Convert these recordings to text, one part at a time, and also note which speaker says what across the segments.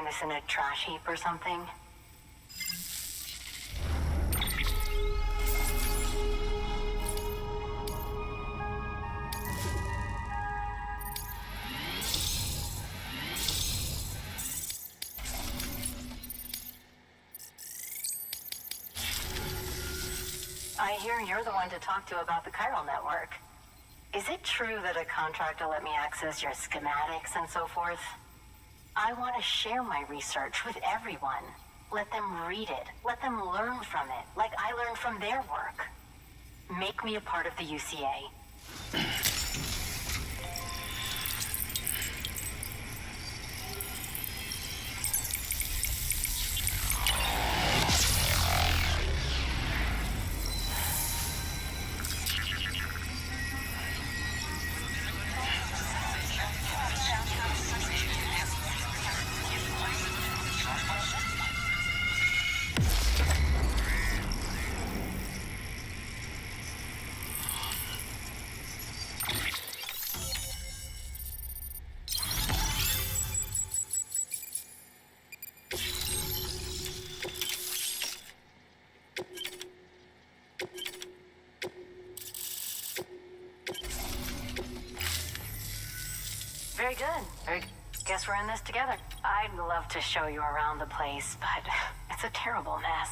Speaker 1: this in a trash heap or something? I hear you're the one to talk to about the chiral network. Is it true that a contractor let me access your schematics and so forth? I want to share my research with everyone. Let them read it. Let them learn from it, like I learned from their work. Make me a part of the UCA. Very good. Guess we're in this together. I'd love to show you around the place, but it's a terrible mess.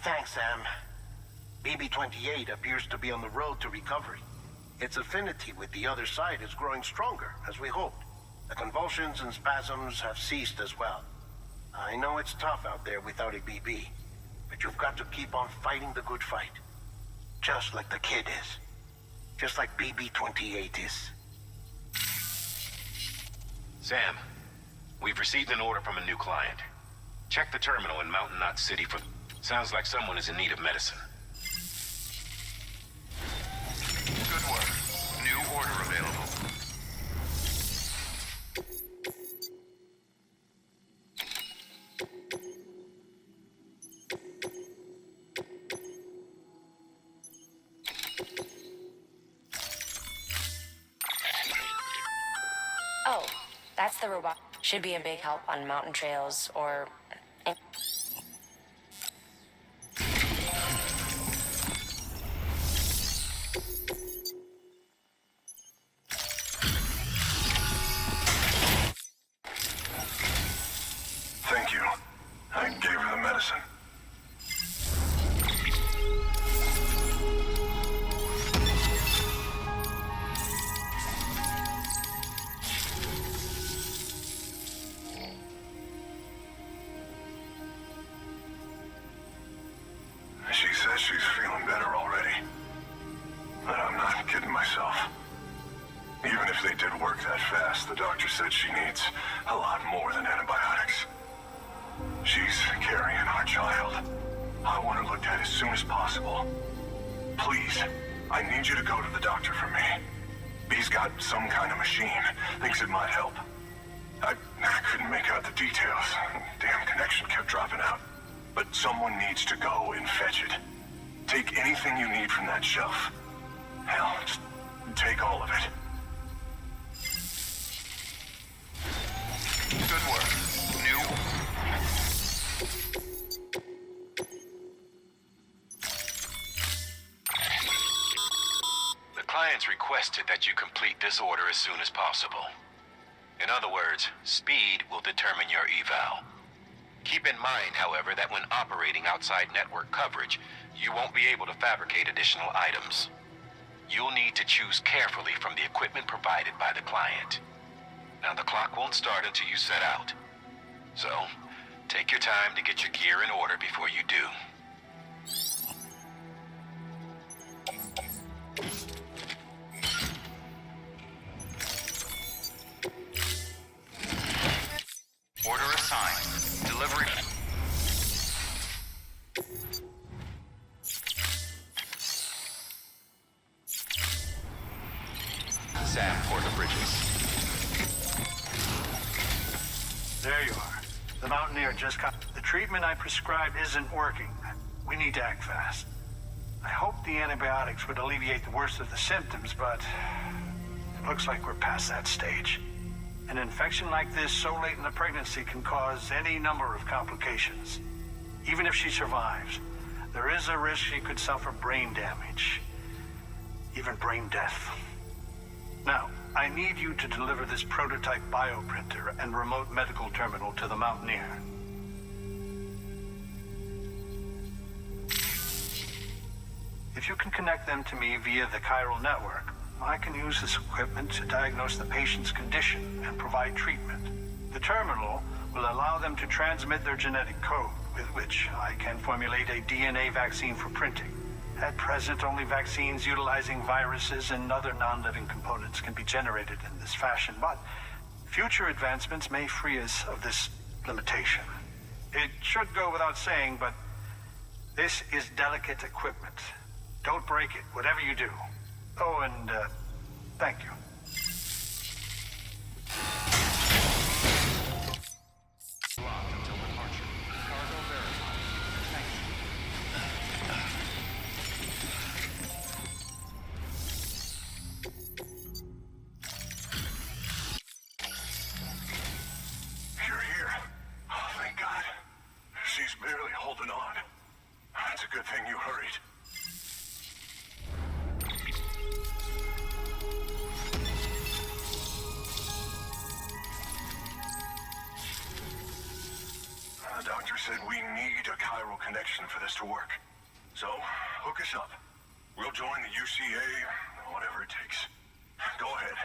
Speaker 2: Thanks, Sam. BB-28 appears to be on the road to recovery. Its affinity with the other side is growing stronger, as we hoped. The convulsions and spasms have ceased as well. I know it's tough out there without a BB, but you've got to keep on fighting the good fight. Just like the kid is. Just like BB-28 is.
Speaker 3: Sam, we've received an order from a new client. Check the terminal in Mountain Knot City for... Sounds like someone is in need of medicine.
Speaker 4: Good work. New order available.
Speaker 5: Oh, that's the robot. Should be a big help on mountain trails or...
Speaker 4: Thank you. I gave her the medicine. She says she's feeling better already. But I'm not kidding myself. Even if they did work that fast, the doctor said she needs a lot more than antibiotics. She's carrying our child. I want her looked at as soon as possible. Please, I need you to go to the doctor for me. He's got some kind of machine. Thinks it might help. I couldn't make out the details. Damn connection kept dropping out. But someone needs to go and fetch it. Take anything you need from that shelf. Hell, just take all of it. Good work. New.
Speaker 3: The client's requested that you complete this order as soon as possible. In other words, speed will determine your eval. Keep in mind, however, that when operating outside network coverage, you won't be able to fabricate additional items. You'll need to choose carefully from the equipment provided by the client. Now, the clock won't start until you set out. So, take your time to get your gear in order before you do.
Speaker 4: Order assigned. Delivery.
Speaker 3: Sam, Porter Bridges.
Speaker 6: There you are. The Mountaineer just got... The treatment I prescribed isn't working. We need to act fast. I hope the antibiotics would alleviate the worst of the symptoms, but... it looks like we're past that stage. An infection like this so late in the pregnancy can cause any number of complications. Even if she survives, there is a risk she could suffer brain damage, even brain death. Now, I need you to deliver this prototype bioprinter and remote medical terminal to the Mountaineer. If you can connect them to me via the chiral network, I can use this equipment to diagnose the patient's condition and provide treatment. The terminal will allow them to transmit their genetic code, with which I can formulate a DNA vaccine for printing. At present, only vaccines utilizing viruses and other non-living components can be generated in this fashion, but future advancements may free us of this limitation. It should go without saying, but this is delicate equipment. Don't break it, whatever you do. Oh, and thank you.
Speaker 7: Locked until departure. Cargo verified. Thank
Speaker 4: You're here. Oh, thank God. She's barely holding on. It's a good thing you hurried. The doctor said we need a chiral connection for this to work. So, hook us up. We'll join the UCA, whatever it takes. Go ahead.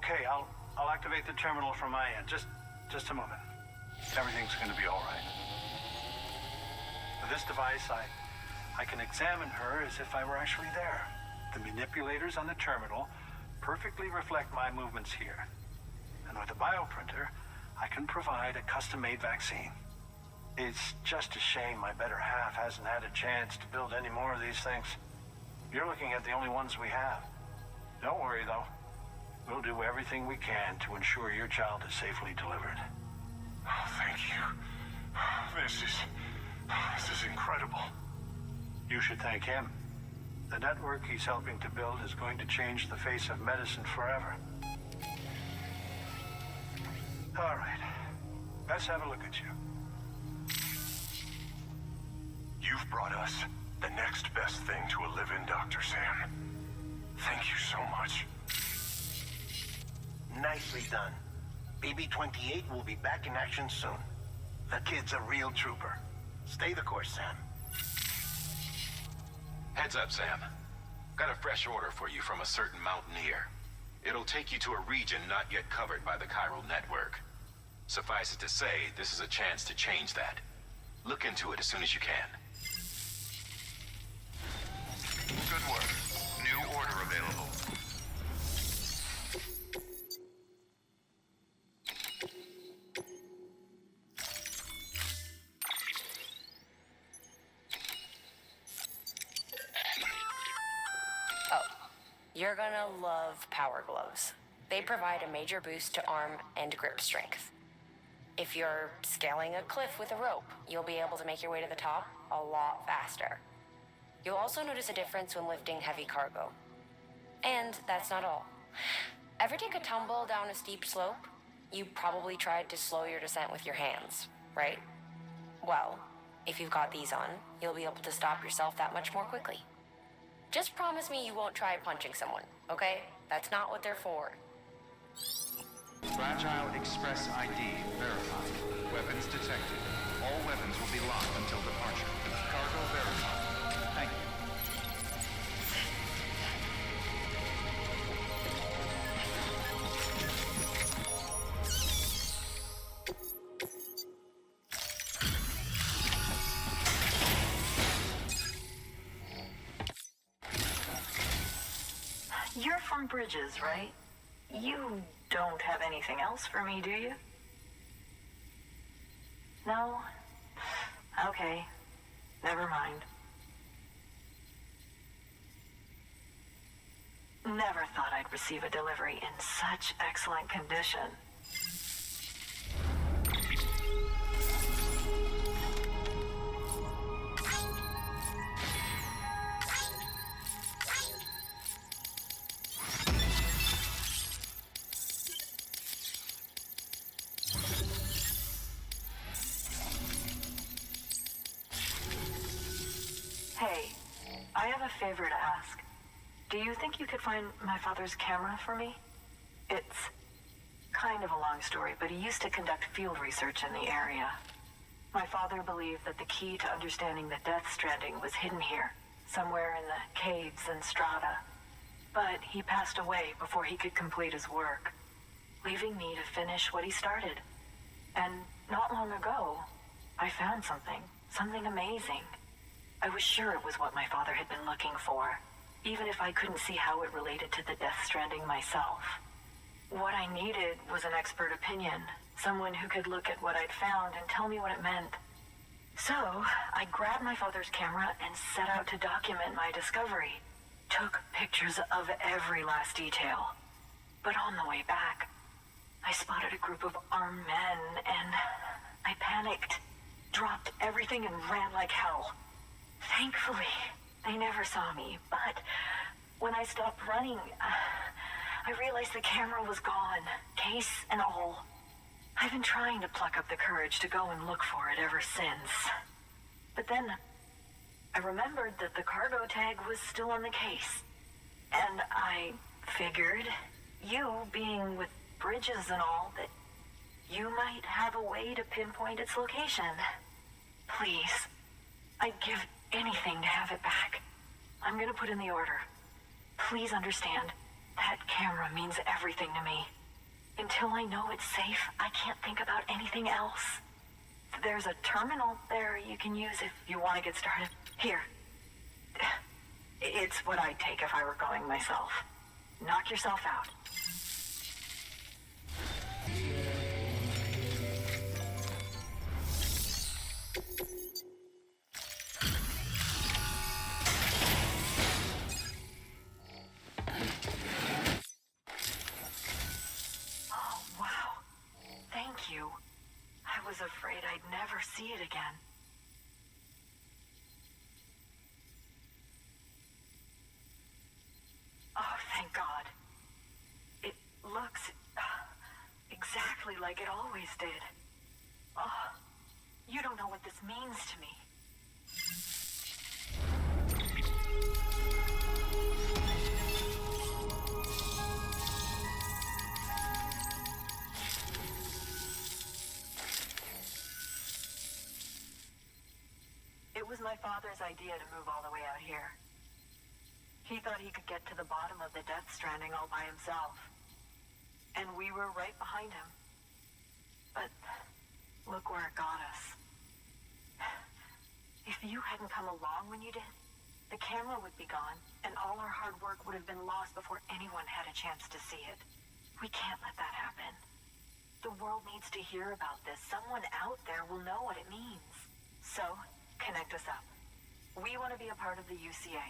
Speaker 6: Okay, I'll activate the terminal from my end. Just a moment. Everything's gonna be all right. With this device, I can examine her as if I were actually there. The manipulators on the terminal perfectly reflect my movements here. And with the bioprinter, I can provide a custom-made vaccine. It's just a shame my better half hasn't had a chance to build any more of these things. You're looking at the only ones we have. Don't worry, though. We'll do everything we can to ensure your child is safely delivered.
Speaker 4: Oh, thank you. This is incredible.
Speaker 6: You should thank him. The network he's helping to build is going to change the face of medicine forever. All right. Let's have a look at you.
Speaker 4: You've brought us the next best thing to a live-in, Dr. Sam. Thank you so much.
Speaker 2: Nicely done. BB-28 will be back in action soon. The kid's a real trooper. Stay the course, Sam.
Speaker 3: Heads up, Sam. Got a fresh order for you from a certain Mountaineer. It'll take you to a region not yet covered by the chiral network. Suffice it to say, this is a chance to change that. Look into it as soon as you can.
Speaker 7: Good work. New order available.
Speaker 5: Oh, you're gonna love Power Gloves. They provide a major boost to arm and grip strength. If you're scaling a cliff with a rope, you'll be able to make your way to the top a lot faster. You'll also notice a difference when lifting heavy cargo. And that's not all. Ever take a tumble down a steep slope? You probably tried to slow your descent with your hands, right? Well, if you've got these on, you'll be able to stop yourself that much more quickly. Just promise me you won't try punching someone, okay? That's not what they're for.
Speaker 7: Fragile Express ID verified. Weapons detected. All weapons will be locked until departure. Cargo verified. Thank you.
Speaker 1: from Bridges, right? You don't have anything else for me, do you? No? Okay. Never mind. Never thought I'd receive a delivery in such excellent condition. Hey, I have a favor to ask. Do you think you could find my father's camera for me? It's kind of a long story, but he used to conduct field research in the area. My father believed that the key to understanding the Death Stranding was hidden here, somewhere in the caves and strata. But he passed away before he could complete his work, leaving me to finish what he started. And not long ago, I found something amazing. I was sure it was what my father had been looking for, even if I couldn't see how it related to the Death Stranding myself. What I needed was an expert opinion, someone who could look at what I'd found and tell me what it meant. So, I grabbed my father's camera and set out to document my discovery. Took pictures of every last detail. But on the way back, I spotted a group of armed men and I panicked, dropped everything and ran like hell. Thankfully, they never saw me, but when I stopped running, I realized the camera was gone, case and all. I've been trying to pluck up the courage to go and look for it ever since. But then, I remembered that the cargo tag was still on the case. And I figured, you being with Bridges and all, that you might have a way to pinpoint its location. Please, I'd give anything to have it back. I'm gonna put in the order. Please understand, that camera means everything to me. Until I know it's safe, I can't think about anything else. There's a terminal there you can use if you want to get started. Here. It's what I'd take if I were going myself. Knock yourself out. I was afraid I'd never see it again. Oh, thank God. It looks exactly like it always did. Oh, you don't know what this means to me. It was my father's idea to move all the way out here. He thought he could get to the bottom of the Death Stranding all by himself. And we were right behind him. But look where it got us. If you hadn't come along when you did, the camera would be gone, and all our hard work would have been lost before anyone had a chance to see it. We can't let that happen. The world needs to hear about this. Someone out there will know what it means. So, connect us up. We want to be a part of the UCA.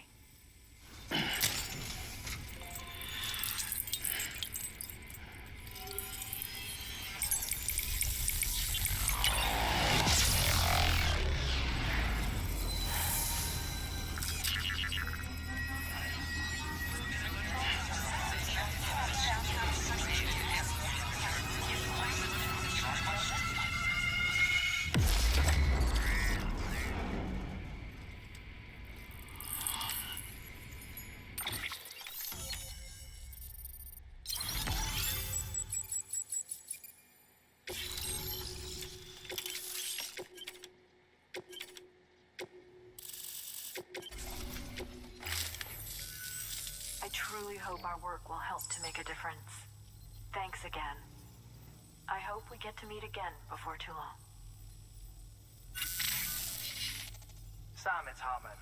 Speaker 1: I truly hope our work will help to make a difference. Thanks again. I hope we get to meet again before too long.
Speaker 8: Sam, it's Hartman.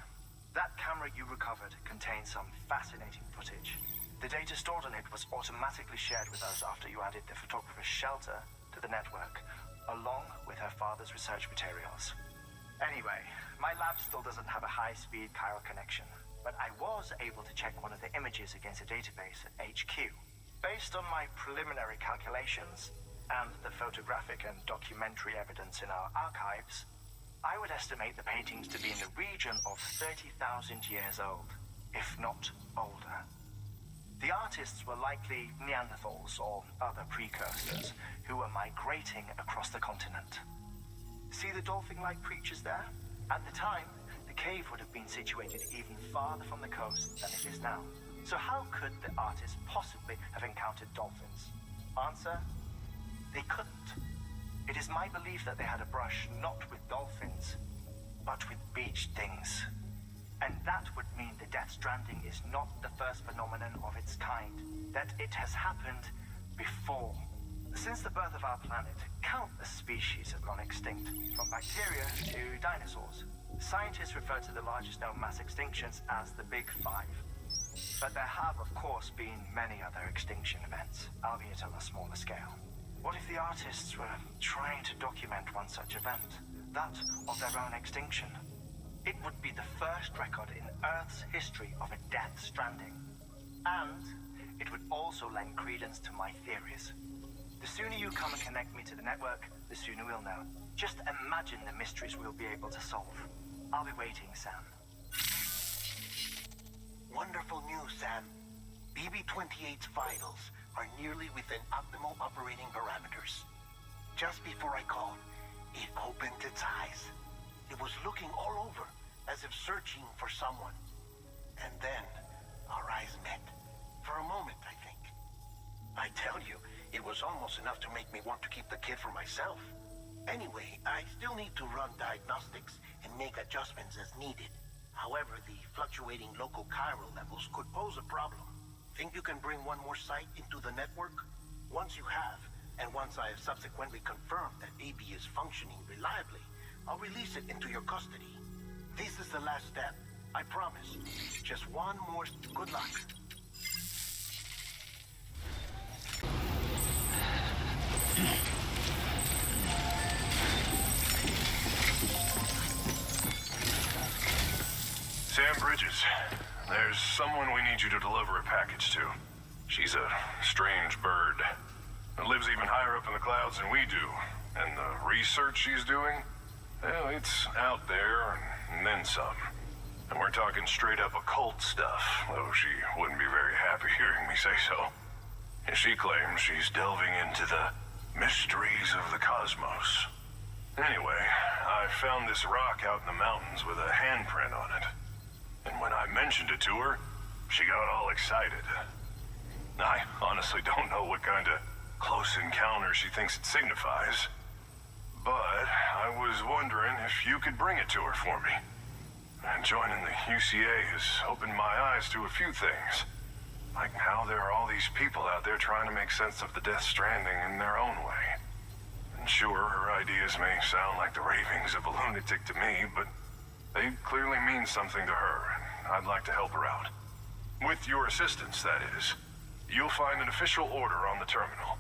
Speaker 8: That camera you recovered contains some fascinating footage. The data stored on it was automatically shared with us after you added the photographer's shelter to the network, along with her father's research materials. Anyway, my lab still doesn't have a high-speed chiral connection, but I was able to check one of the images against a database at HQ. Based on my preliminary calculations and the photographic and documentary evidence in our archives, I would estimate the paintings to be in the region of 30,000 years old, if not older. The artists were likely Neanderthals or other precursors who were migrating across the continent. See the dolphin-like creatures there? At the time, the cave would have been situated even farther from the coast than it is now. So how could the artists possibly have encountered dolphins? Answer: they couldn't. It is my belief that they had a brush not with dolphins, but with beach things. And that would mean the Death Stranding is not the first phenomenon of its kind, that it has happened before. Since the birth of our planet, countless species have gone extinct, from bacteria to dinosaurs. Scientists refer to the largest known mass extinctions as the Big Five. But there have, of course, been many other extinction events, albeit on a smaller scale. What if the artists were trying to document one such event, that of their own extinction? It would be the first record in Earth's history of a Death Stranding. And it would also lend credence to my theories. The sooner you come and connect me to the network, the sooner we'll know. Just imagine the mysteries we'll be able to solve. I'll be waiting, Sam.
Speaker 2: Wonderful news, Sam. BB-28's vitals are nearly within optimal operating parameters. Just before I called, it opened its eyes. It was looking all over, as if searching for someone. And then, our eyes met. For a moment, I think. I tell you, it was almost enough to make me want to keep the kid for myself. Anyway, I still need to run diagnostics and make adjustments as needed. However, the fluctuating local chiral levels could pose a problem. Think you can bring one more site into the network? Once you have, and once I have subsequently confirmed that AB is functioning reliably, I'll release it into your custody. This is the last step. I promise. Just one more. Good luck.
Speaker 4: Sam Bridges, there's someone we need you to deliver a package to. She's a strange bird. It lives even higher up in the clouds than we do. And the research she's doing, well, it's out there and then some. And we're talking straight up occult stuff, though she wouldn't be very happy hearing me say so. And she claims she's delving into the mysteries of the cosmos. Anyway, I found this rock out in the mountains with a handprint on it. And when I mentioned it to her, she got all excited. I honestly don't know what kind of close encounter she thinks it signifies. But I was wondering if you could bring it to her for me. And joining the UCA has opened my eyes to a few things. Like how there are all these people out there trying to make sense of the Death Stranding in their own way. And sure, her ideas may sound like the ravings of a lunatic to me, but they clearly mean something to her, and I'd like to help her out. With your assistance, that is. You'll find an official order on the terminal.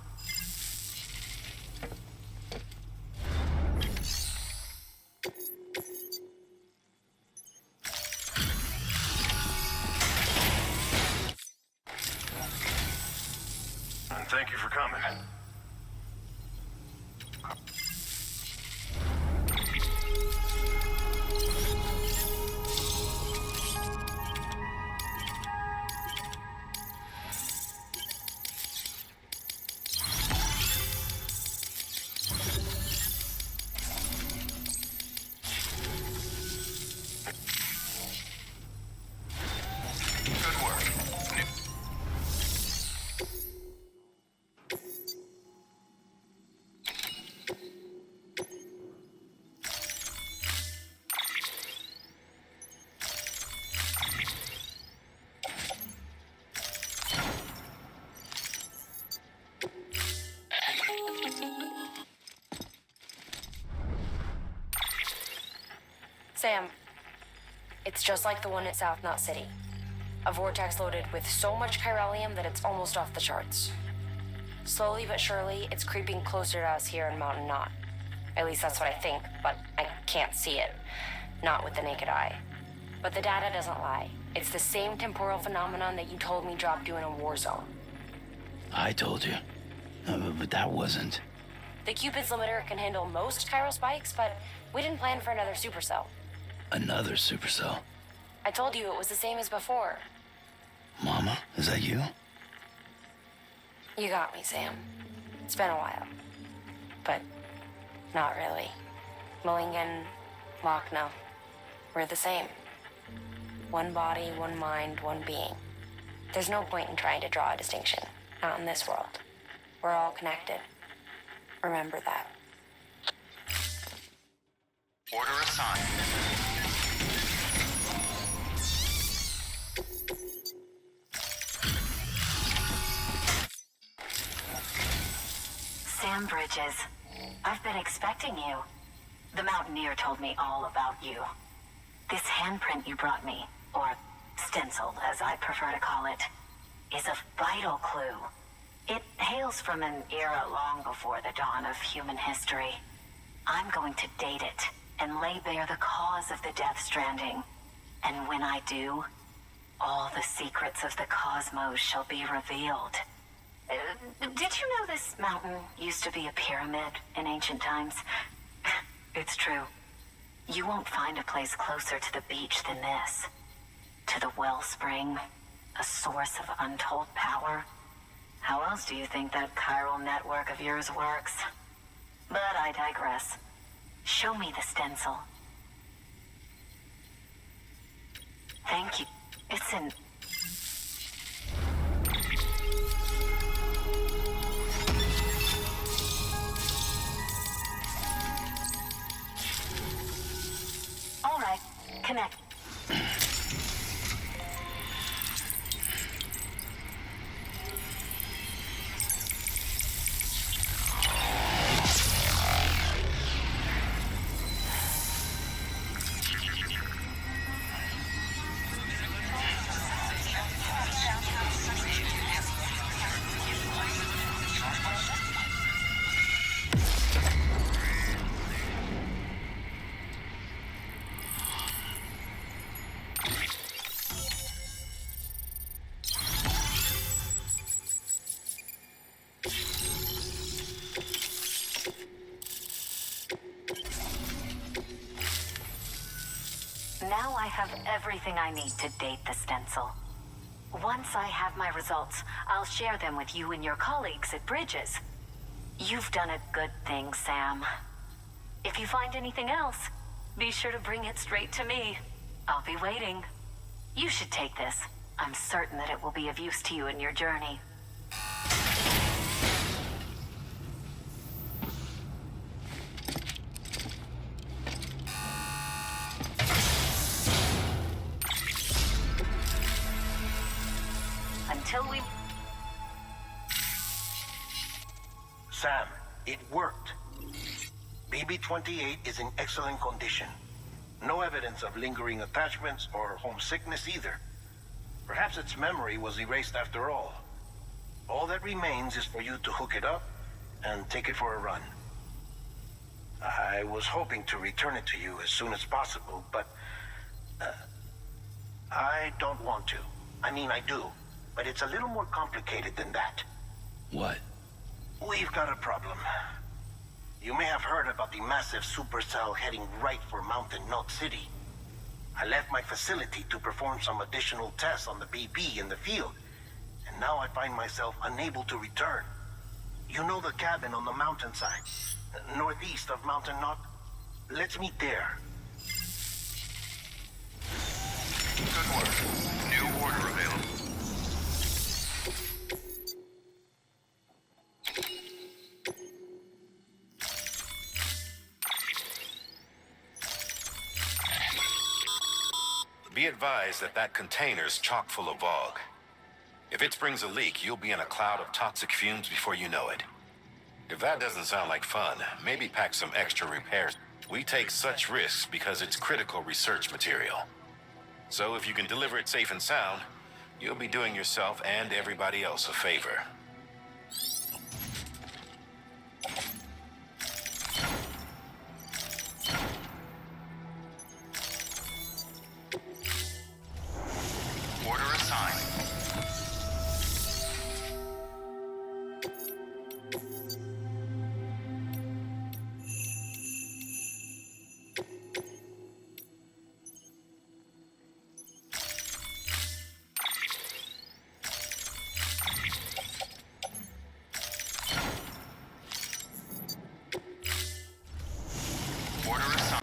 Speaker 4: And thank you for coming. Good work.
Speaker 5: Sam, it's just like the one at South Knot City. A vortex loaded with so much chiralium that it's almost off the charts. Slowly but surely, it's creeping closer to us here in Mountain Knot. At least that's what I think, but I can't see it. Not with the naked eye. But the data doesn't lie. It's the same temporal phenomenon that you told me dropped you in a war zone.
Speaker 9: I told you. But that wasn't.
Speaker 5: The Cupid's limiter can handle most chiral spikes, but we didn't plan for another supercell.
Speaker 9: Another supercell.
Speaker 5: I told you it was the same as before.
Speaker 9: Mama, is that you?
Speaker 5: You got me, Sam. It's been a while. But not really. Mulligan, Lochner, we're the same. One body, one mind, one being. There's no point in trying to draw a distinction. Not in this world. We're all connected. Remember that.
Speaker 3: Order assigned.
Speaker 1: Sam Bridges, I've been expecting you. The Mountaineer told me all about you. This handprint you brought me, or stencil as I prefer to call it, is a vital clue. It hails from an era long before the dawn of human history. I'm going to date it and lay bare the cause of the Death Stranding. And when I do, all the secrets of the cosmos shall be revealed. Did you know this mountain used to be a pyramid in ancient times? It's true. You won't find a place closer to the beach than this. To the wellspring, a source of untold power. How else do you think that chiral network of yours works? But I digress. Show me the stencil. Thank you. It's in... All right, connect. Now I have everything I need to date the stencil. Once I have my results, I'll share them with you and your colleagues at Bridges. You've done a good thing, Sam. If you find anything else, be sure to bring it straight to me. I'll be waiting. You should take this. I'm certain that it will be of use to you in your journey. Until we...
Speaker 2: Sam, it worked. BB-28 is in excellent condition. No evidence of lingering attachments or homesickness either. Perhaps its memory was erased after all. All that remains is for you to hook it up and take it for a run. I was hoping to return it to you as soon as possible, but... I don't want to. I mean, I do. But it's a little more complicated than that.
Speaker 9: What?
Speaker 2: We've got a problem. You may have heard about the massive supercell heading right for Mountain Knot City. I left my facility to perform some additional tests on the BB in the field, and now I find myself unable to return. You know the cabin on the mountainside, northeast of Mountain Knot? Let's meet there.
Speaker 3: Good work. New order available. Be advised that that container's chock full of Vogue. If it springs a leak, you'll be in a cloud of toxic fumes before you know it. If that doesn't sound like fun, maybe pack some extra repairs. We take such risks because it's critical research material. So if you can deliver it safe and sound, You'll be doing yourself and everybody else a favor.
Speaker 7: Order assigned. Order assigned.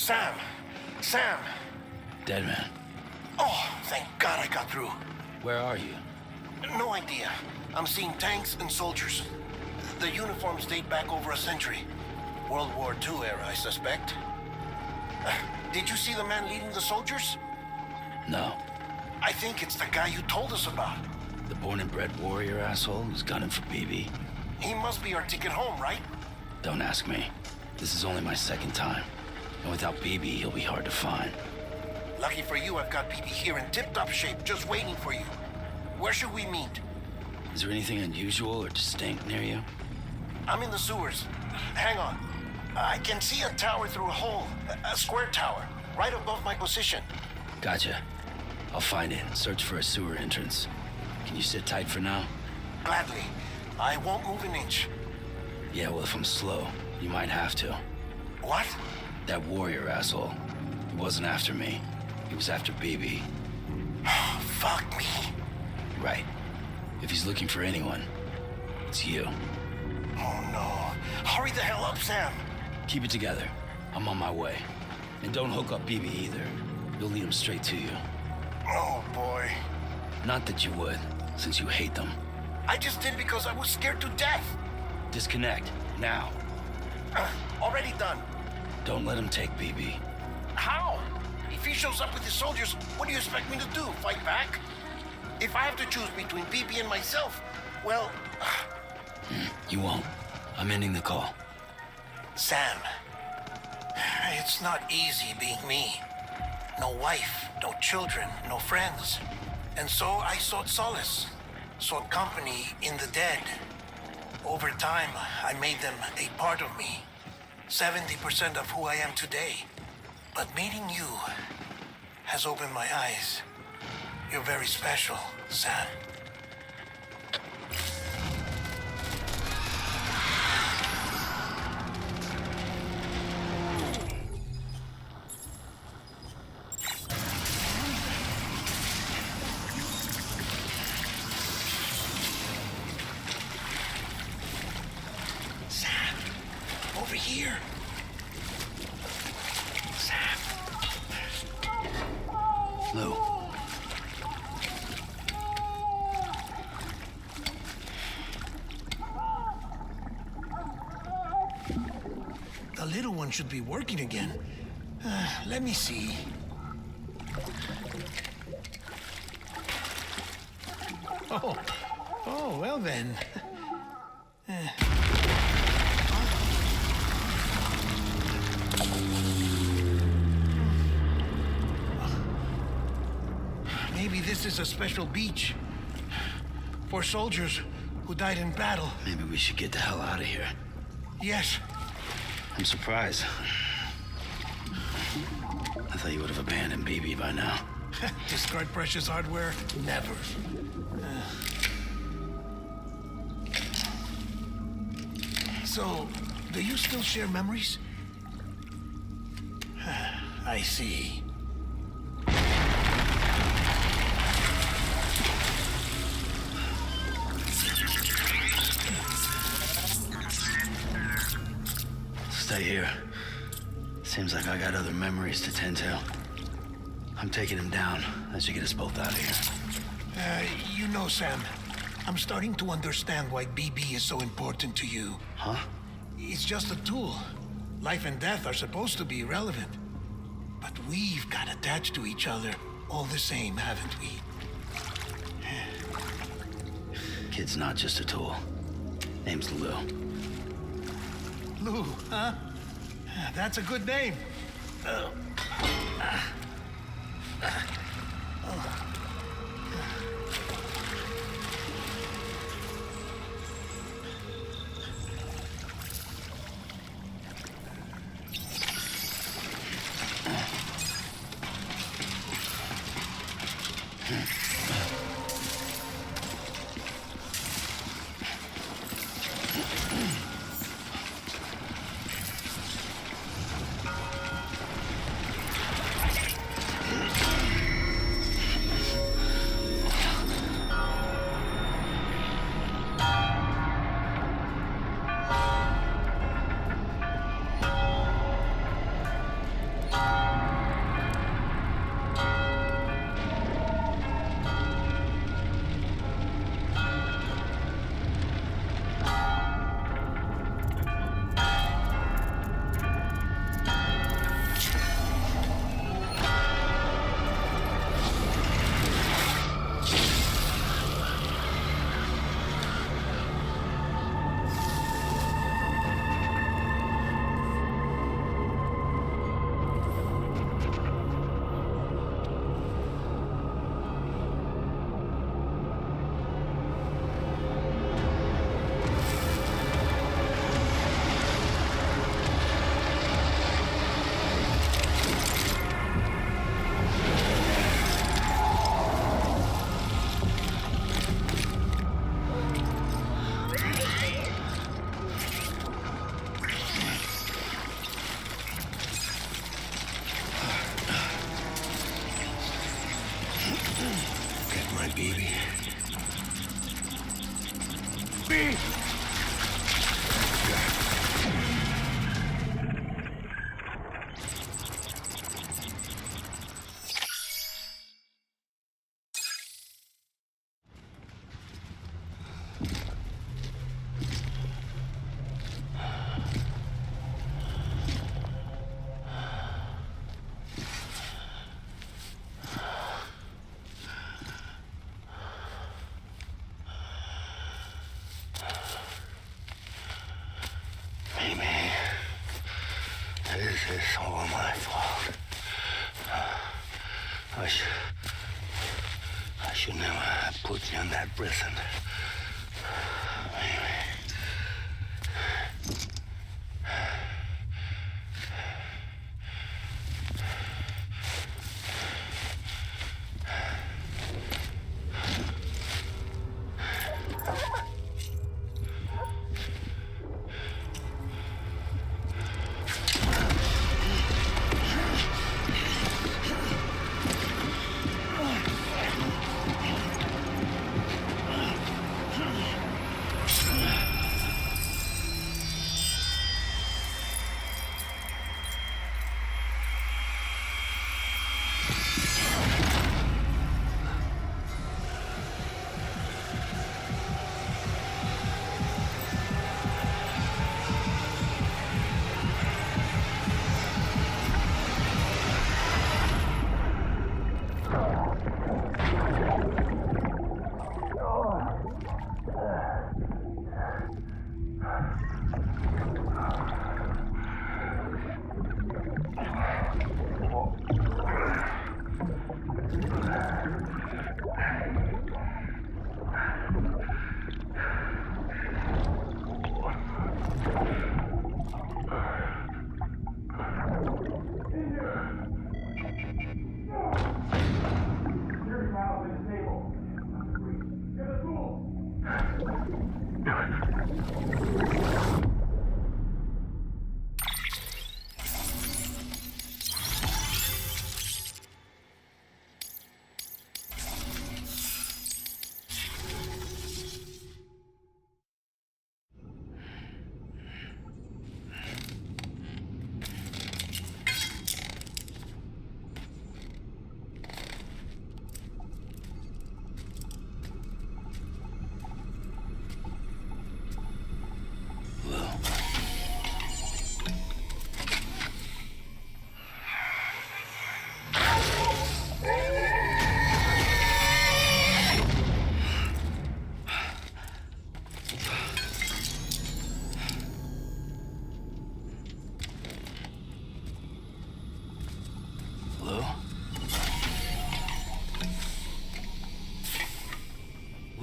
Speaker 2: Sam! Sam!
Speaker 9: Dead man.
Speaker 2: Oh, thank God I got through.
Speaker 9: Where are you?
Speaker 2: No idea. I'm seeing tanks and soldiers. The uniforms date back over a century. World War II era, I suspect. Did you see the man leading the soldiers?
Speaker 9: No.
Speaker 2: I think it's the guy you told us about.
Speaker 9: The born and bred warrior asshole who's gunning for BB.
Speaker 2: He must be our ticket home, right?
Speaker 9: Don't ask me. This is only my second time. And without BB, he'll be hard to find.
Speaker 2: Lucky for you, I've got BB here in tip-top shape, just waiting for you. Where should we meet?
Speaker 9: Is there anything unusual or distinct near you?
Speaker 2: I'm in the sewers. Hang on. I can see a tower through a hole. A square tower, right above my position.
Speaker 9: Gotcha. I'll find it and search for a sewer entrance. Can you sit tight for now?
Speaker 2: Gladly. I won't move an inch.
Speaker 9: Yeah, well, if I'm slow, you might have to.
Speaker 2: What?
Speaker 9: That warrior asshole. He wasn't after me. He was after BB.
Speaker 2: Fuck me.
Speaker 9: Right. If he's looking for anyone, it's you.
Speaker 2: Oh no. Hurry the hell up, Sam.
Speaker 9: Keep it together. I'm on my way. And don't hook up BB either. You'll lead him straight to you.
Speaker 2: Oh boy.
Speaker 9: Not that you would, since you hate them.
Speaker 2: I just did because I was scared to death.
Speaker 9: Disconnect, now.
Speaker 2: Already done.
Speaker 9: Don't let him take BB.
Speaker 2: How? If he shows up with his soldiers, what do you expect me to do? Fight back? If I have to choose between BB and myself, well...
Speaker 9: You won't. I'm ending the call.
Speaker 2: Sam, it's not easy being me. No wife, no children, no friends. And so I sought solace, sought company in the dead. Over time, I made them a part of me. 70% of who I am today. But meeting you has opened my eyes. You're very special, Sam. Sam, over here. Sam.
Speaker 9: Lou.
Speaker 2: The little one should be working again. Let me see. Oh, well then. Maybe this is a special beach for soldiers who died in battle.
Speaker 9: Maybe we should get the hell out of here.
Speaker 2: Yes.
Speaker 9: I'm surprised. I thought you would have abandoned BB by now.
Speaker 2: Discard precious hardware? Never. So, do you still share memories? I see.
Speaker 9: Stay here. Seems like I got other memories to tend to. I'm taking him down. That should get us both out of here.
Speaker 2: You know, Sam, I'm starting to understand why BB is so important to you.
Speaker 9: Huh?
Speaker 2: It's just a tool. Life and death are supposed to be irrelevant. But we've got attached to each other all the same, haven't we?
Speaker 9: Kid's not just a tool. Name's Lou.
Speaker 2: Lou, huh? That's a good name.
Speaker 9: This is all my fault. I should never have put you in that prison.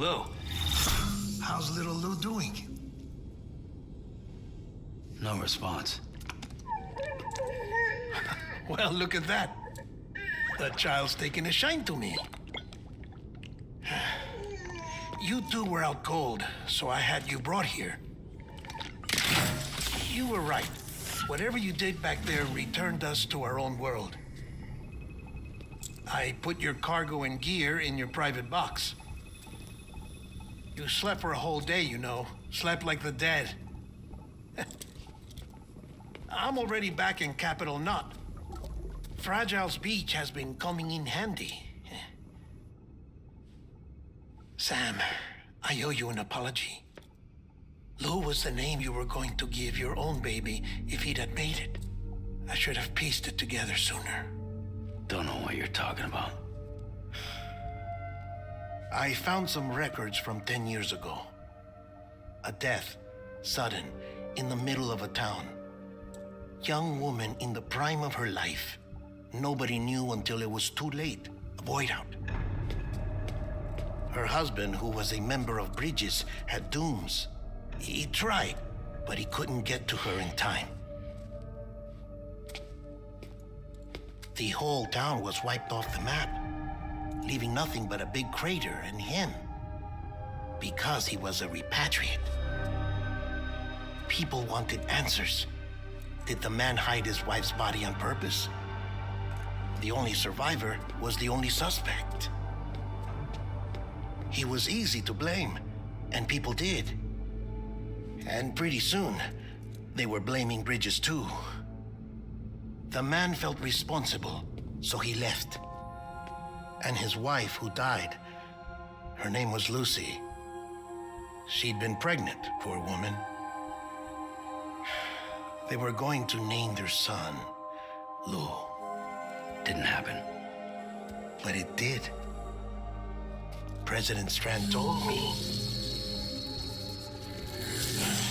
Speaker 2: Lou. How's little Lou doing?
Speaker 9: No response.
Speaker 2: Well, look at that. The child's taking a shine to me. You two were out cold, so I had you brought here. You were right. Whatever you did back there returned us to our own world. I put your cargo and gear in your private box. You slept for a whole day, you know. Slept like the dead. I'm already back in Capital Knot. Fragile's beach has been coming in handy. Sam, I owe you an apology. Lou was the name you were going to give your own baby if he'd had made it. I should have pieced it together sooner.
Speaker 9: Don't know what you're talking about.
Speaker 2: I found some records from 10 years ago. A death, sudden, in the middle of a town. Young woman in the prime of her life. Nobody knew until it was too late. A void out. Her husband, who was a member of Bridges, had dooms. He tried, but he couldn't get to her in time. The whole town was wiped off the map, leaving nothing but a big crater and him, because he was a repatriate. People wanted answers. Did the man hide his wife's body on purpose? The only survivor was the only suspect. He was easy to blame, and people did. And pretty soon, they were blaming Bridges too. The man felt responsible, so he left. And his wife, who died, her name was Lucy. She'd been pregnant, poor woman. They were going to name their son Lou.
Speaker 9: Didn't happen.
Speaker 2: But it did. President Strand told me.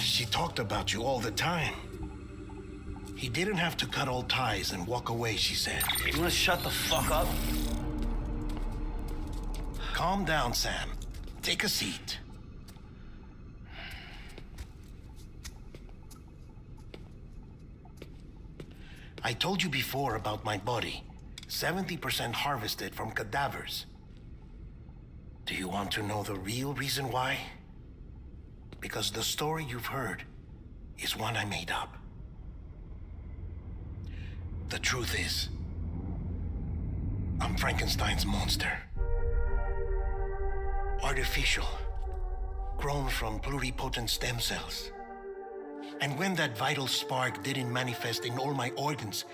Speaker 2: She talked about you all the time. He didn't have to cut all ties and walk away, she said.
Speaker 9: You wanna shut the fuck up?
Speaker 2: Calm down, Sam. Take a seat. I told you before about my body. 70% harvested from cadavers. Do you want to know the real reason why? Because the story you've heard is one I made up. The truth is, I'm Frankenstein's monster. Artificial, grown from pluripotent stem cells. And when that vital spark didn't manifest in all my organs,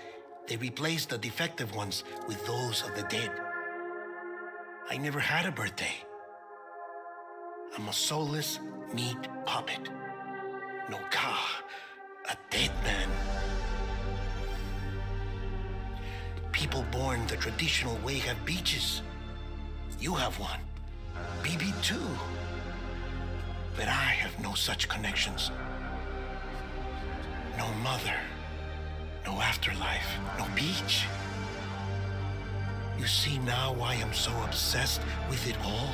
Speaker 2: they replaced the defective ones with those of the dead. I never had a birthday. I'm a soulless meat puppet. No ka, a dead man. People born the traditional way have beaches. You have one. BB too. But I have no such connections. No mother, no afterlife, no beach. You see now why I'm so obsessed with it all?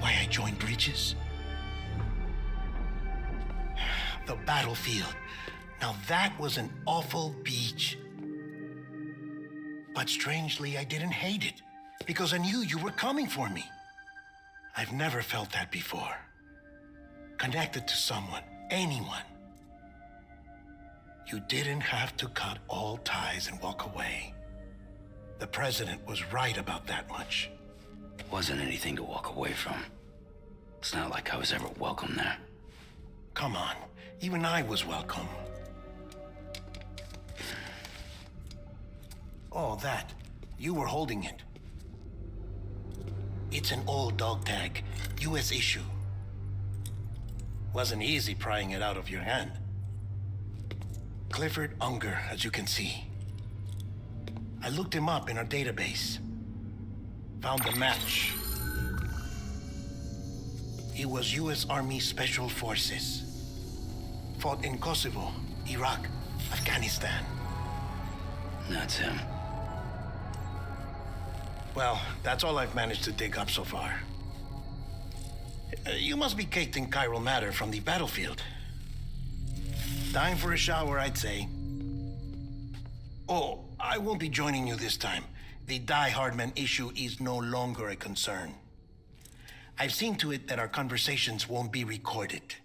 Speaker 2: Why I joined Bridges? The battlefield. Now that was an awful beach. But strangely, I didn't hate it, because I knew you were coming for me. I've never felt that before. Connected to someone, anyone. You didn't have to cut all ties and walk away. The president was right about that much.
Speaker 9: Wasn't anything to walk away from. It's not like I was ever welcome there.
Speaker 2: Come on, even I was welcome. Oh, that. You were holding it. It's an old dog tag, US issue. Wasn't easy prying it out of your hand. Clifford Unger, as you can see. I looked him up in our database. Found a match. He was US Army Special Forces. Fought in Kosovo, Iraq, Afghanistan.
Speaker 9: That's him.
Speaker 2: Well, that's all I've managed to dig up so far. You must be caked in chiral matter from the battlefield. Time for a shower, I'd say. Oh, I won't be joining you this time. The Die Hardman issue is no longer a concern. I've seen to it that our conversations won't be recorded.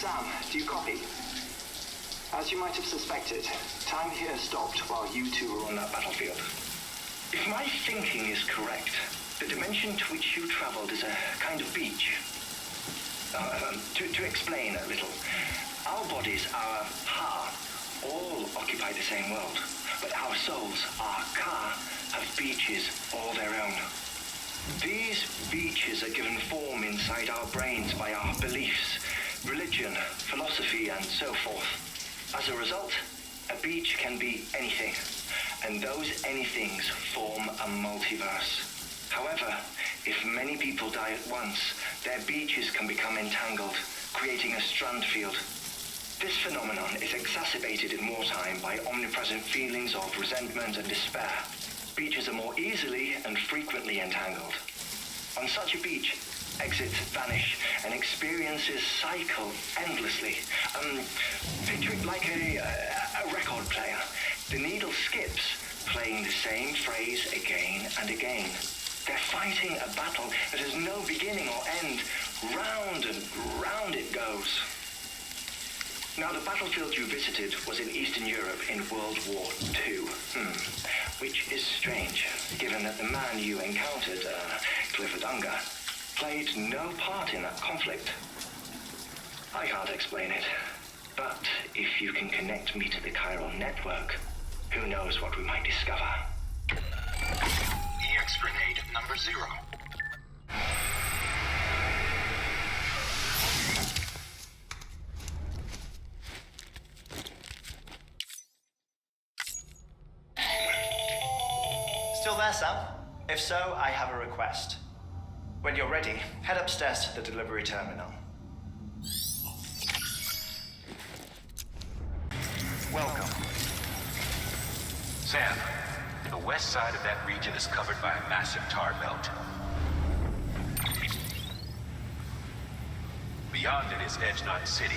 Speaker 8: Sam, do you copy? As you might have suspected, time here stopped while you two were on that battlefield. If my thinking is correct, the dimension to which you traveled is a kind of beach. To explain a little, our bodies, our ha, all occupy the same world, but our souls, our ka, have beaches all their own. These beaches are given form inside our brains by our beliefs, religion, philosophy, and so forth. As a result, a beach can be anything, and those anythings form a multiverse. However, if many people die at once, their beaches can become entangled, creating a strand field. This phenomenon is exacerbated in wartime by omnipresent feelings of resentment and despair. Beaches are more easily and frequently entangled. On such a beach, exits vanish and experiences cycle endlessly. Picture it like a record player. The needle skips, playing the same phrase again and again. They're fighting a battle that has no beginning or end. Round and round it goes. Now, the battlefield you visited was in Eastern Europe in World War II. Which is strange, given that the man you encountered, Clifford Unger, played no part in that conflict. I can't explain it, but if you can connect me to the chiral network, who knows what we might discover.
Speaker 3: EX grenade number 0.
Speaker 8: Still there, Sam? If so, I have a request. When you're ready, head upstairs to the delivery terminal.
Speaker 3: Welcome. Sam, the west side of that region is covered by a massive tar belt. Beyond it is Edgenot City,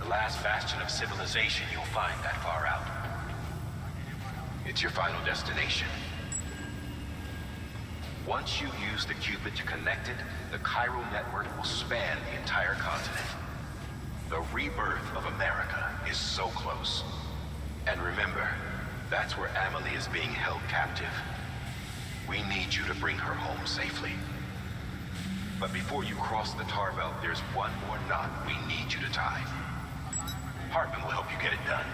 Speaker 3: the last bastion of civilization you'll find that far out. It's your final destination. Once you use the Cupid to connect it, the chiral network will span the entire continent. The rebirth of America is so close. And remember, that's where Amelie is being held captive. We need you to bring her home safely. But before you cross the tar belt, there's one more knot we need you to tie. Hartman will help you get it done.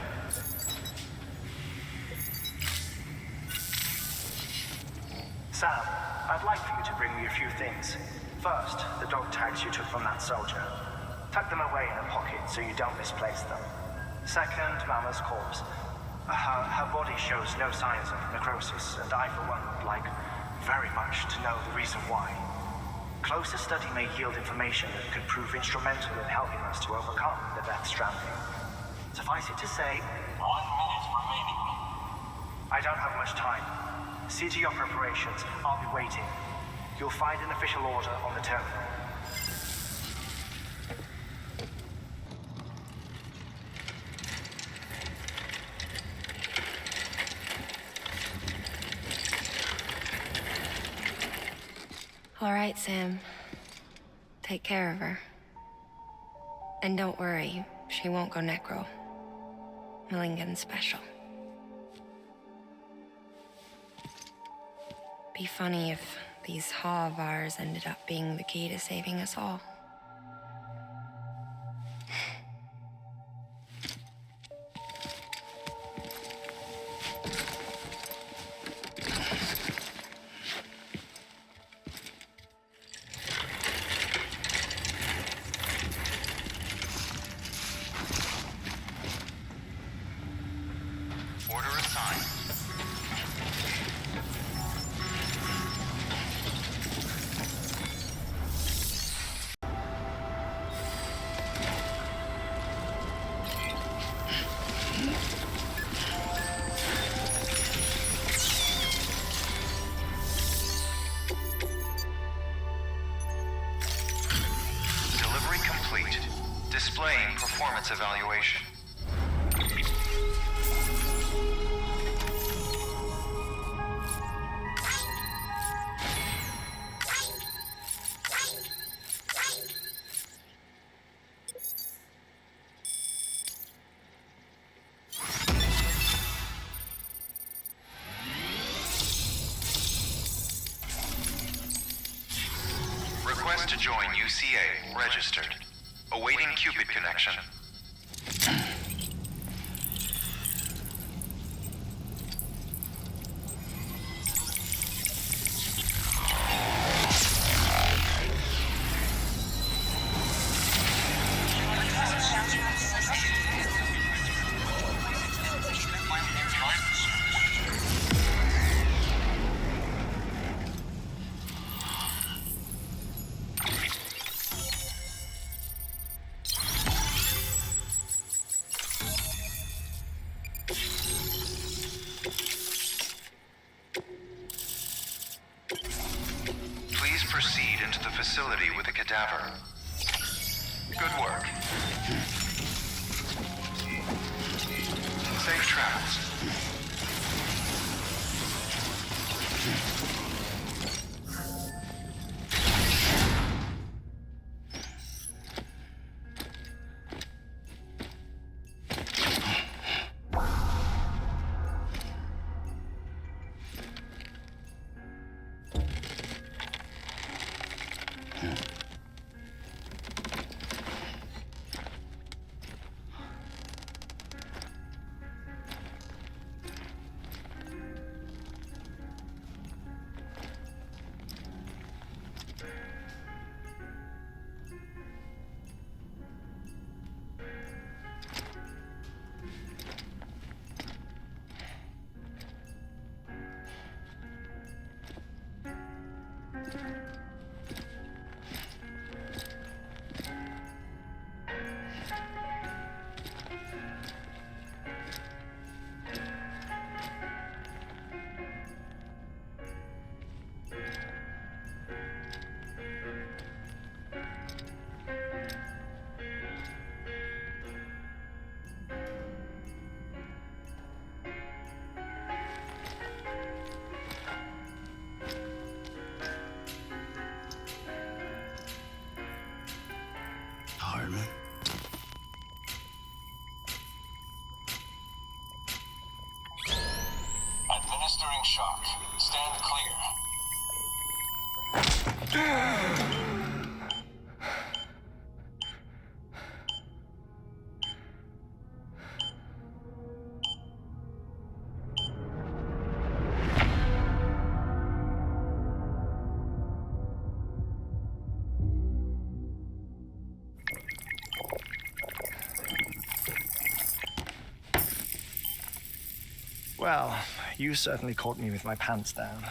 Speaker 8: Sam, I'd like for you to bring me a few things. First, the dog tags you took from that soldier. Tuck them away in a pocket so you don't misplace them. Second, Mama's corpse. Her body shows no signs of necrosis, and I, for one, would like very much to know the reason why. Closer study may yield information that could prove instrumental in helping us to overcome the Death Stranding. Suffice it to say, 1 minute remaining. I don't have much time. See to your preparations. I'll be waiting. You'll find an official order on the terminal.
Speaker 5: All right, Sam. Take care of her. And don't worry, she won't go necro. Millingen's special. Be funny if these Ha of ours ended up being the key to saving us all.
Speaker 3: Order assigned. Delivery complete. Displaying performance evaluation. Request to join UCA. Registered. Awaiting Cupid connection. Please proceed into the facility with the cadaver. Good work. Safe travels.
Speaker 9: Hardman.
Speaker 3: Administering shock. Stand clear.
Speaker 8: Well, you certainly caught me with my pants down.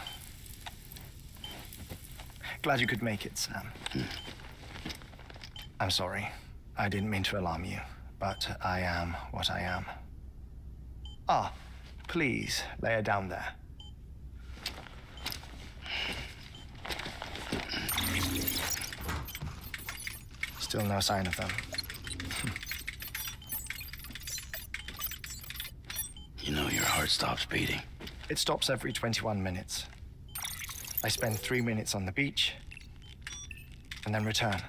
Speaker 8: Glad you could make it, Sam. I'm sorry. I didn't mean to alarm you, but I am what I am. Ah, please, lay her down there. Still no sign of them.
Speaker 9: You know your heart stops beating.
Speaker 8: It stops every 21 minutes. I spend 3 minutes on the beach, and then return.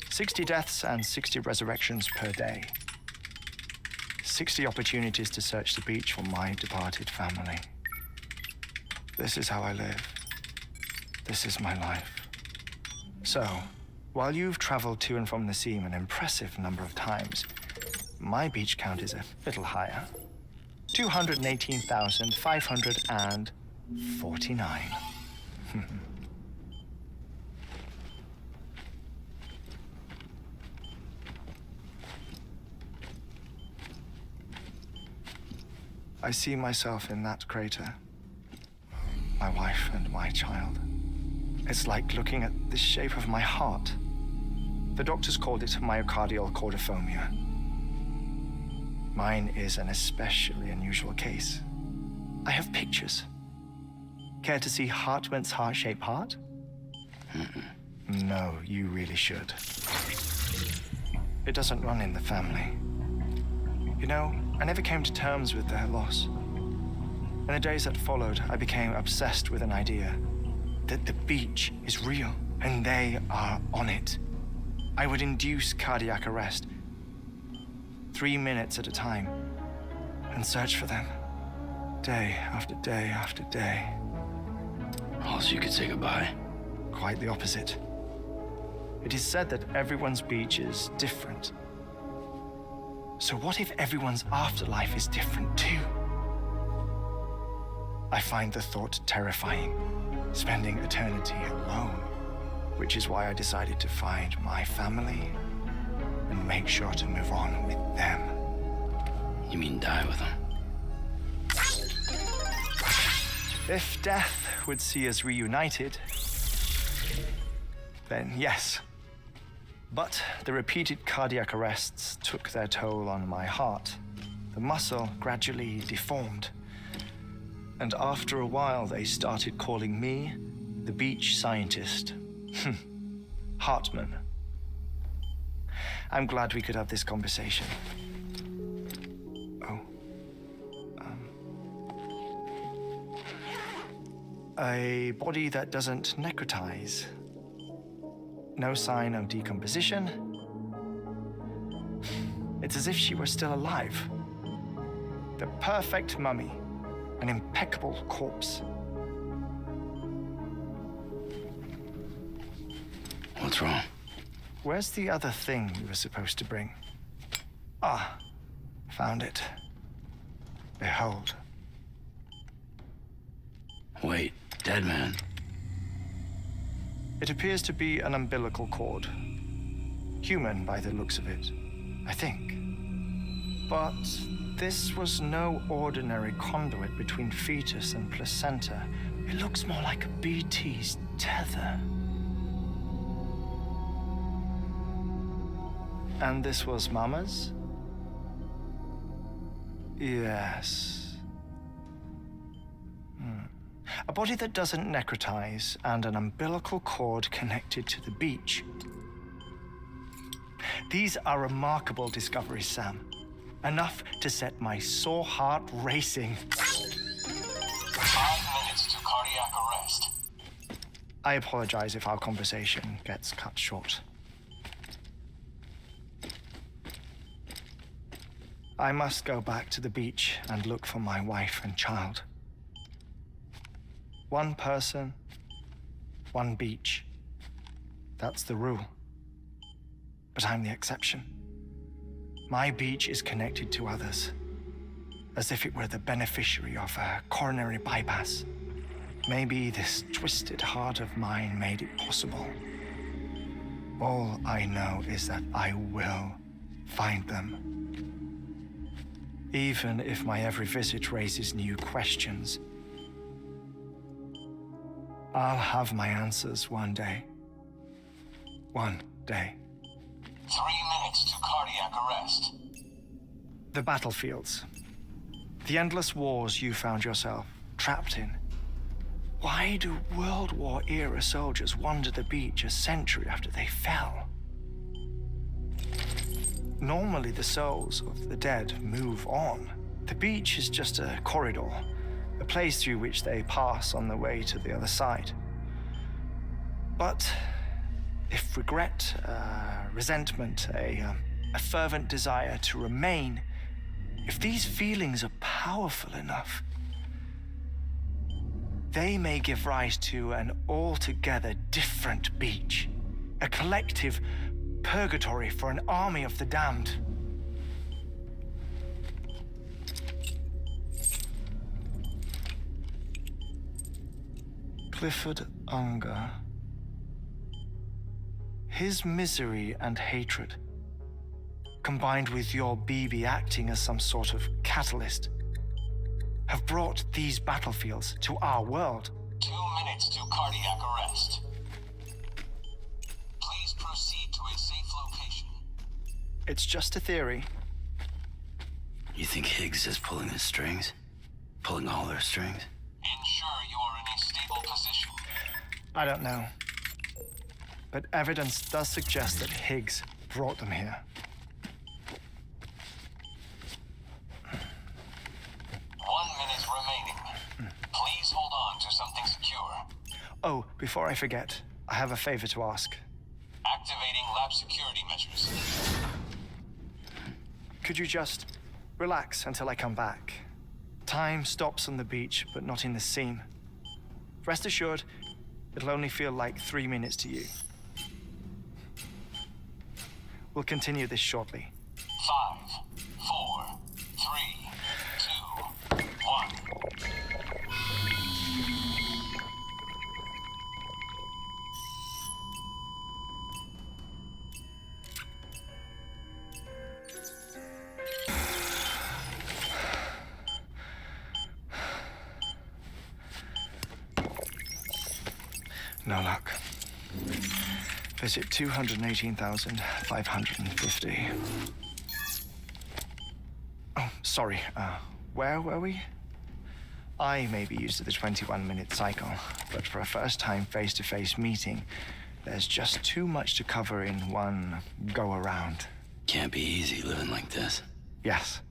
Speaker 8: 60 deaths and 60 resurrections per day. 60 opportunities to search the beach for my departed family. This is how I live. This is my life. So, while you've traveled to and from the seam an impressive number of times, my beach count is a little higher. 218,549. I see myself in that crater. My wife and my child. It's like looking at the shape of my heart. The doctors called it myocardial cordiformia. Mine is an especially unusual case. I have pictures. Care to see Hartman's heart-shaped heart? No, you really should. It doesn't run in the family. You know, I never came to terms with their loss. In the days that followed, I became obsessed with an idea that the beach is real and they are on it. I would induce cardiac arrest 3 minutes at a time and search for them day after day after day.
Speaker 9: Oh, so you could say goodbye?
Speaker 8: Quite the opposite. It is said that everyone's beach is different. So what if everyone's afterlife is different too? I find the thought terrifying, spending eternity alone, which is why I decided to find my family and make sure to move on with them.
Speaker 9: You mean die with them?
Speaker 8: If death would see us reunited, then yes. But the repeated cardiac arrests took their toll on my heart. The muscle gradually deformed. And after a while, they started calling me the beach scientist. Hartman. I'm glad we could have this conversation. Oh. A body that doesn't necrotize. No sign of decomposition. It's as if she were still alive. The perfect mummy. An impeccable corpse.
Speaker 9: What's wrong?
Speaker 8: Where's the other thing you were supposed to bring? Ah, found it. Behold.
Speaker 9: Wait, dead man.
Speaker 8: It appears to be an umbilical cord. Human by the looks of it, I think. But this was no ordinary conduit between fetus and placenta. It
Speaker 6: looks more like a BT's tether. And this was Mama's? Yes. A body that doesn't necrotize and an umbilical cord connected to the beach. These are remarkable discoveries, Sam. Enough to set my sore heart racing.
Speaker 3: 5 minutes to cardiac arrest.
Speaker 6: I apologize if our conversation gets cut short. I must go back to the beach and look for my wife and child. One person, one beach. That's the rule. But I'm the exception. My beach is connected to others, as if it were the beneficiary of a coronary bypass. Maybe this twisted heart of mine made it possible. All I know is that I will find them. Even if my every visit raises new questions, I'll have my answers one day. One day.
Speaker 3: 3 minutes to cardiac arrest.
Speaker 6: The battlefields. The endless wars you found yourself trapped in. Why do World War era soldiers wander the beach a century after they fell? Normally the souls of the dead move on. The beach is just a corridor, a place through which they pass on the way to the other side. But if regret, resentment, a fervent desire to remain, if these feelings are powerful enough, they may give rise to an altogether different beach, a collective purgatory for an army of the damned. Clifford Unger. His misery and hatred, combined with your BB acting as some sort of catalyst, have brought these battlefields to our world.
Speaker 3: 2 minutes to cardiac arrest. Please proceed to a safe location.
Speaker 6: It's just a theory.
Speaker 9: You think Higgs is pulling the strings? Pulling all their strings?
Speaker 3: Ensure you are in a stable position.
Speaker 6: I don't know. But evidence does suggest that Higgs brought them here.
Speaker 3: 1 minute remaining. Please hold on to something secure.
Speaker 6: Oh, before I forget, I have a favor to ask.
Speaker 3: Activating lab security measures.
Speaker 6: Could you just relax until I come back? Time stops on the beach, but not in the scene. Rest assured, it'll only feel like 3 minutes to you. We'll continue this shortly.
Speaker 3: 5, 4, 3, 2, 1.
Speaker 6: No luck. Visit 218,550. Oh, sorry. Where were we? I may be used to the 21-minute cycle, but for a first-time face-to-face meeting, there's just too much to cover in one go-around.
Speaker 9: Can't be easy living like this.
Speaker 6: Yes.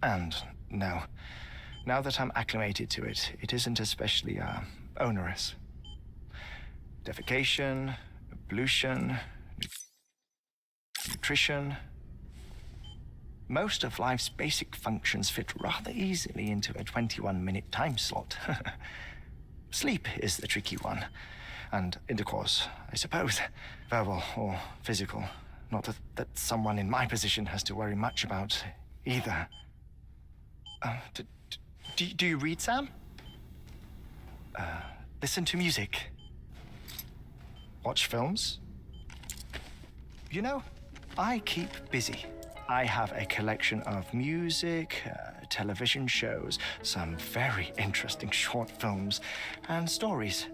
Speaker 6: And no. Now that I'm acclimated to it, it isn't especially, onerous. Defecation, ablution, nutrition. Most of life's basic functions fit rather easily into a 21-minute time slot. Sleep is the tricky one. And intercourse, I suppose. Verbal or physical. Not that someone in my position has to worry much about either. Do you read, Sam? Listen to music. Watch films. You know, I keep busy.
Speaker 8: I have a collection of music, television shows, some very interesting short films, and stories.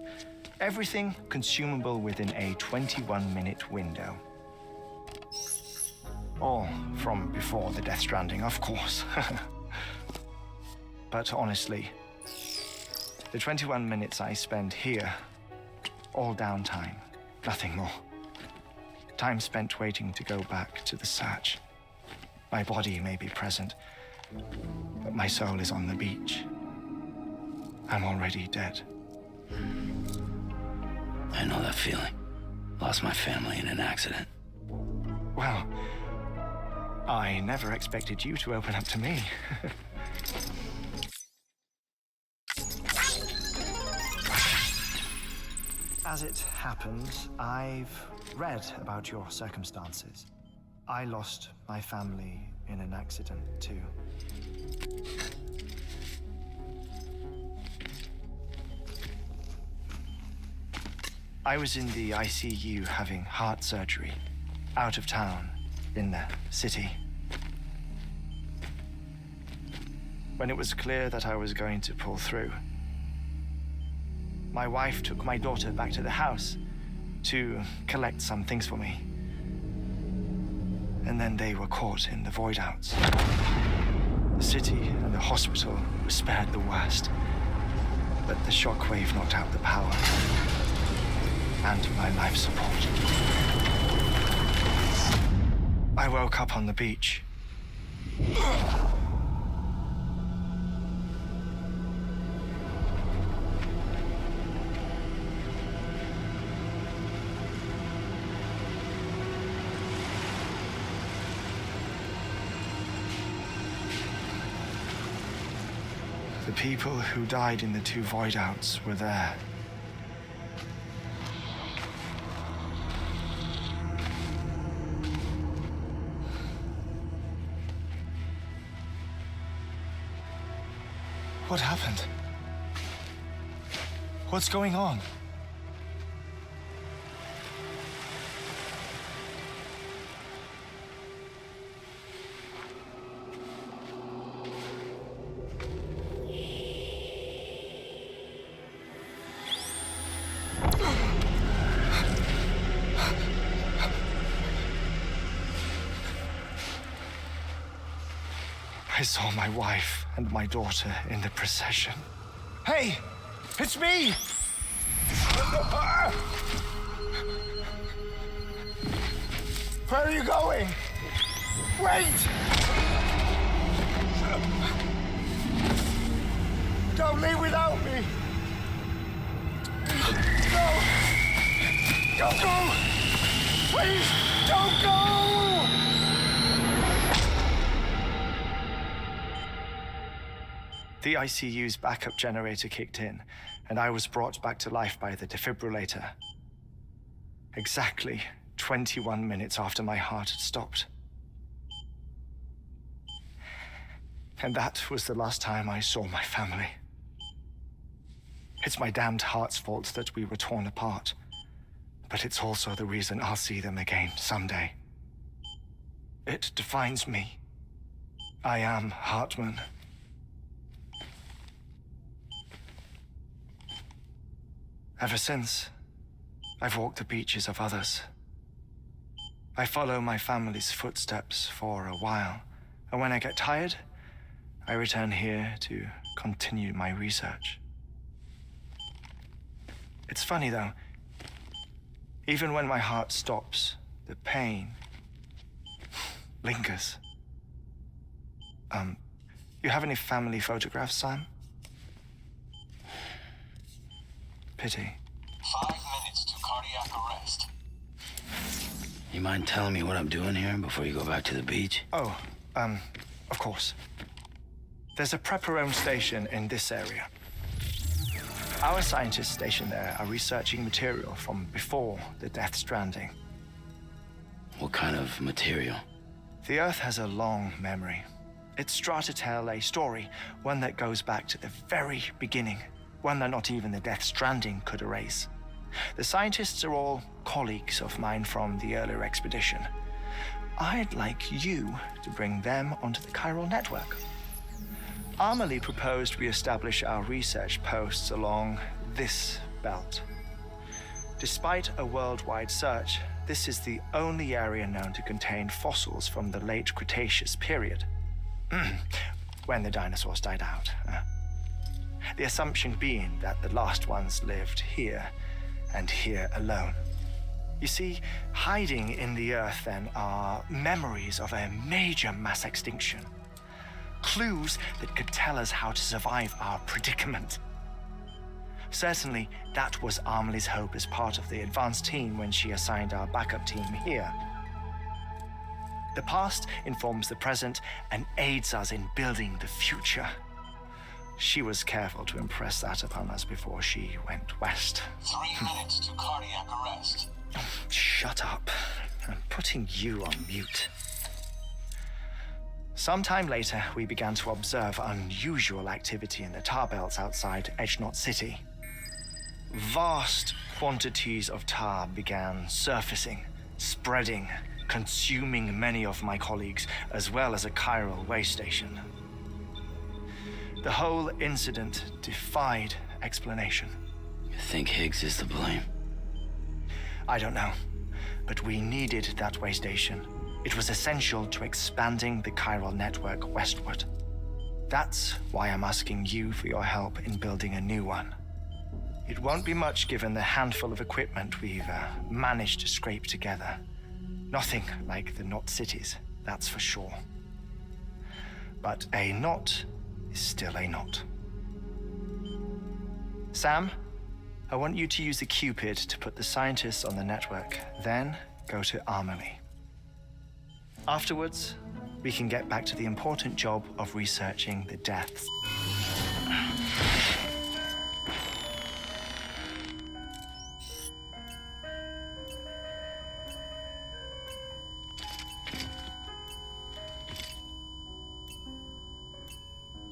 Speaker 8: Everything consumable within a 21-minute window. All from before the Death Stranding, of course. But honestly, the 21 minutes I spend here, all downtime, nothing more. Time spent waiting to go back to the search. My body may be present, but my soul is on the beach. I'm already dead.
Speaker 9: I know that feeling. Lost my family in an accident.
Speaker 8: Well, I never expected you to open up to me. As it happens, I've read about your circumstances. I lost my family in an accident, too. I was in the ICU having heart surgery, out of town, in the city. When it was clear that I was going to pull through, my wife took my daughter back to the house to collect some things for me. And then they were caught in the void outs. The city and the hospital were spared the worst, but the shockwave knocked out the power and my life support. I woke up on the beach. The people who died in the two void outs were there. What happened? What's going on? I saw my wife and my daughter in the procession. Hey! It's me! Where are you going? Wait! Don't leave without me! No! Don't go! Please, don't go! The ICU's backup generator kicked in, and I was brought back to life by the defibrillator. Exactly 21 minutes after my heart had stopped. And that was the last time I saw my family. It's my damned heart's fault that we were torn apart, but it's also the reason I'll see them again someday. It defines me. I am Hartman. Ever since, I've walked the beaches of others. I follow my family's footsteps for a while, and when I get tired, I return here to continue my research. It's funny, though. Even when my heart stops, the pain lingers. You have any family photographs, Sam? Pity.
Speaker 3: 5 minutes to cardiac arrest.
Speaker 9: You mind telling me what I'm doing here before you go back to the beach?
Speaker 8: Oh, of course. There's a Prepperone station in this area. Our scientists stationed there are researching material from before the Death Stranding.
Speaker 9: What kind of material?
Speaker 8: The Earth has a long memory. It's trying to tell a story, one that goes back to the very beginning, one that not even the Death Stranding could erase. The scientists are all colleagues of mine from the earlier expedition. I'd like you to bring them onto the chiral network. Amelie proposed we establish our research posts along this belt. Despite a worldwide search, this is the only area known to contain fossils from the late Cretaceous period, when the dinosaurs died out. The assumption being that the last ones lived here, and here alone. You see, hiding in the earth then are memories of a major mass extinction. Clues that could tell us how to survive our predicament. Certainly, that was Amelie's hope as part of the advanced team when she assigned our backup team here. The past informs the present and aids us in building the future. She was careful to impress that upon us before she went west.
Speaker 10: 3 minutes to cardiac arrest.
Speaker 8: Shut up. I'm putting you on mute. Sometime later, we began to observe unusual activity in the tar belts outside Edgenot City. Vast quantities of tar began surfacing, spreading, consuming many of my colleagues, as well as a chiral way station. The whole incident defied explanation.
Speaker 9: You think Higgs is to blame?
Speaker 8: I don't know, but we needed that way station. It was essential to expanding the chiral network westward. That's why I'm asking you for your help in building a new one. It won't be much given the handful of equipment we've managed to scrape together. Nothing like the Knot cities, that's for sure. But a knot is still a knot. Sam, I want you to use the Cupid to put the scientists on the network, then go to Amelie. Afterwards, we can get back to the important job of researching the deaths.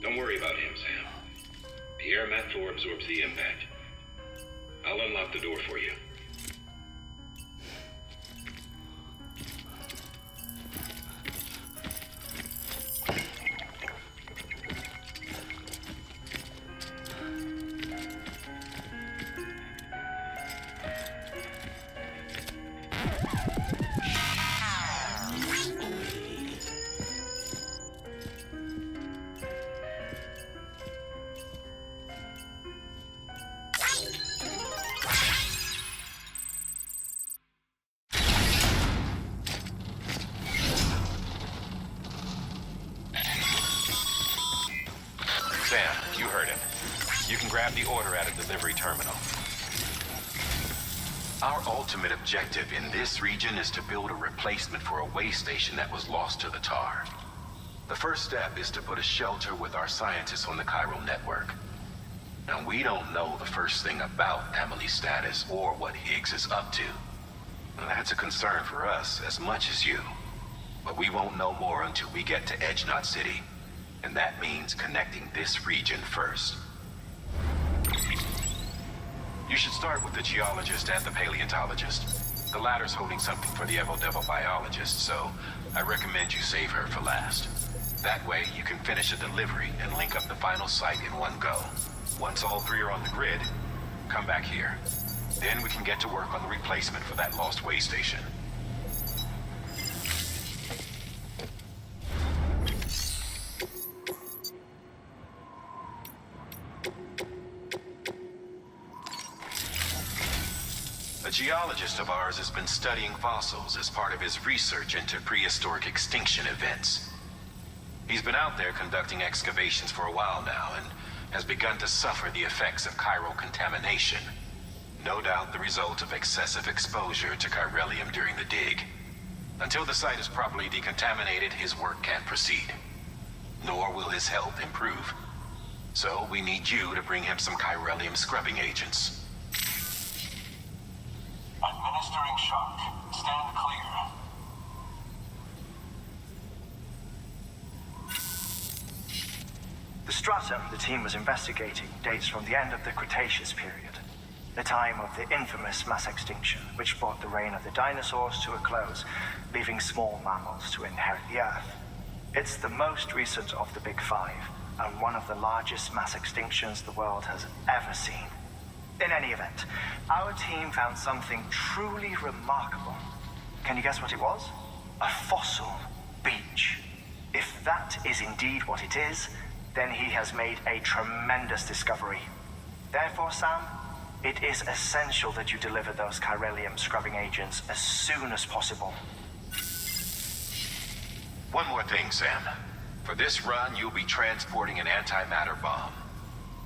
Speaker 3: Don't worry about him, Sam. The air mat floor absorbs the impact. I'll unlock the door for you. Sam, you heard him. You can grab the order at a delivery terminal. Our ultimate objective in this region is to build a replacement for a way station that was lost to the tar. The first step is to put a shelter with our scientists on the chiral network. Now, we don't know the first thing about Amelie's status or what Higgs is up to. Now, that's a concern for us as much as you. But we won't know more until we get to Edgenot City. And that means connecting this region first. You should start with the geologist and the paleontologist. The latter's holding something for the Evo-Devo biologist, so I recommend you save her for last. That way, you can finish a delivery and link up the final site in one go. Once all three are on the grid, come back here. Then we can get to work on the replacement for that lost way station. A geologist of ours has been studying fossils as part of his research into prehistoric extinction events. He's been out there conducting excavations for a while now and has begun to suffer the effects of chiral contamination. No doubt the result of excessive exposure to chiralium during the dig. Until the site is properly decontaminated, his work can't proceed. Nor will his health improve. So we need you to bring him some chiralium scrubbing agents.
Speaker 10: Administering shock. Stand clear.
Speaker 8: The stratum the team was investigating dates from the end of the Cretaceous period. the time of the infamous mass extinction, which brought the reign of the dinosaurs to a close, leaving small mammals to inherit the Earth. It's the most recent of the Big Five, and one of the largest mass extinctions the world has ever seen. In any event, our team found something truly remarkable. Can you guess what it was? A fossil beach. If that is indeed what it is, then he has made a tremendous discovery. Therefore, Sam, it is essential that you deliver those chiralium scrubbing agents as soon as possible.
Speaker 3: One more thing, Sam. For this run, you'll be transporting an antimatter bomb.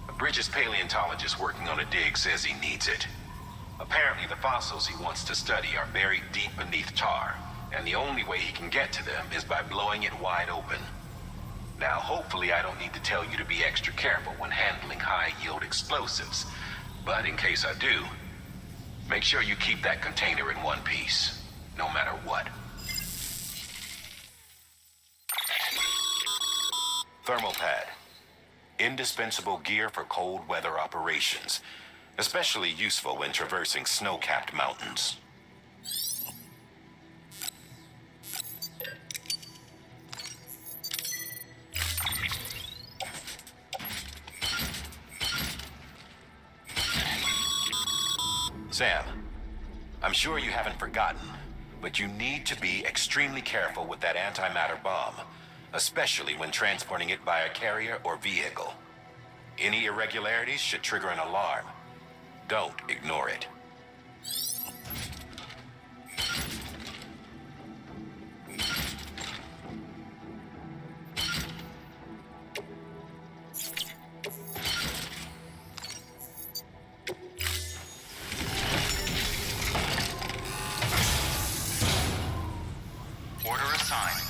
Speaker 3: A Bridges paleontologist working on a dig says he needs it. Apparently, the fossils he wants to study are buried deep beneath tar, and the only way he can get to them is by blowing it wide open. Now, hopefully I don't need to tell you to be extra careful when handling high-yield explosives, but in case I do, make sure you keep that container in one piece, no matter what. Thermal pad. Indispensable gear for cold weather operations, especially useful when traversing snow-capped mountains. Sam, I'm sure you haven't forgotten, but you need to be extremely careful with that antimatter bomb, especially when transporting it by a carrier or vehicle. Any irregularities should trigger an alarm. Don't ignore it.
Speaker 7: Order assigned.